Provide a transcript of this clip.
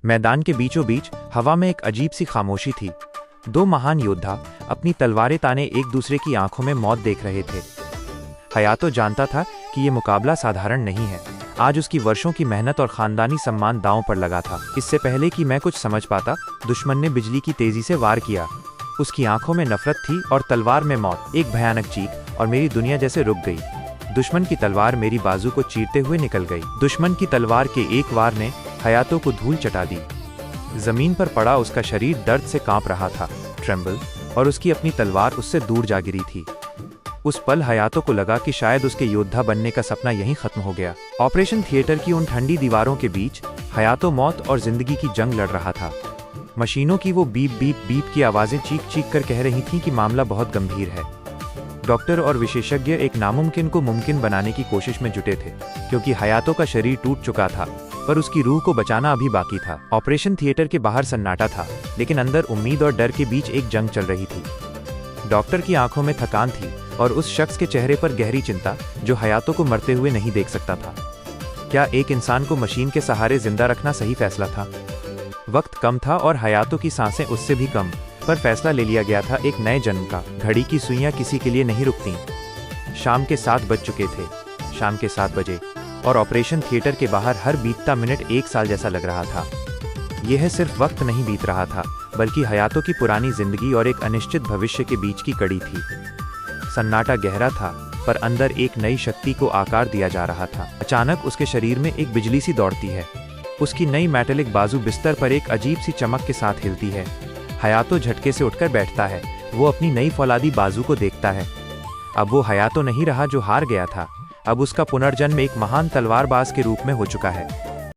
मैदान के बीचों बीच हवा में एक अजीब सी खामोशी थी। दो महान योद्धा अपनी तलवारें ताने एक दूसरे की आंखों में मौत देख रहे थे। हयातो जानता था कि ये मुकाबला साधारण नहीं है। आज उसकी वर्षों की मेहनत और खानदानी सम्मान दांव पर लगा था। इससे पहले कि मैं कुछ समझ पाता, दुश्मन ने बिजली की तेजी से वार किया। उसकी आंखों में नफरत थी और तलवार में मौत। एक भयानक चीख और मेरी दुनिया जैसे रुक गई। दुश्मन की तलवार मेरी बाजू को चीरते हुए निकल गई। दुश्मन की तलवार के एक वार ने हयातो को धूल चटा दी। जमीन पर पड़ा उसका शरीर दर्द से कांप रहा था, ट्रेम्बल, और उसकी अपनी तलवार उससे दूर जा गिरी थी। उस पल हयातो को लगा कि शायद उसके योद्धा बनने का सपना यहीं खत्म हो गया। ऑपरेशन थिएटर की उन ठंडी दीवारों के बीच हयातो मौत और जिंदगी की जंग लड़ रहा था। मशीनों की वो बीप बीप बीप की आवाजें चीख चीख कर कह रही थीं कि मामला बहुत गंभीर है। डॉक्टर और विशेषज्ञ एक नामुमकिन को मुमकिन बनाने की कोशिश में जुटे थे, क्योंकि हयातो का शरीर टूट चुका था, पर उसकी रूह को बचाना अभी बाकी था। ऑपरेशन थिएटर के बाहर सन्नाटा था, लेकिन अंदर उम्मीद और डर के बीच एक जंग चल रही थी। डॉक्टर की आंखों में थकान थी और उस शख्स के चेहरे पर गहरी चिंता, जो हयातो को मरते हुए नहीं देख सकता था। क्या एक इंसान को मशीन के सहारे जिंदा रखना सही फैसला था? वक्त कम था और हयातो की सांसें उससे भी कम, पर फैसला ले लिया गया था एक नए जन्म का। घड़ी की सुइयां किसी के लिए नहीं रुकती। शाम के 7 बज चुके थे। शाम के 7 बजे, और ऑपरेशन थिएटर के बाहर हर बीतता मिनट 1 साल जैसा लग रहा था। यह सिर्फ वक्त नहीं बीत रहा था, बल्कि हयातो की पुरानी जिंदगी और एक अनिश्चित भविष्य के बीच की कड़ी थी। सन्नाटा गहरा था, पर अंदर एक नई शक्ति को आकार दिया जा रहा था। अचानक उसके शरीर में एक बिजली सी दौड़ती है। उसकी नई मेटेलिक बाजू बिस्तर पर एक अजीब सी चमक के साथ हिलती है। हयातो झटके से उठकर बैठता है। वो अपनी नई फौलादी बाजू को देखता है। अब वो हयातो नहीं रहा जो हार गया था। अब उसका पुनर्जन्म एक महान तलवारबाज के रूप में हो चुका है।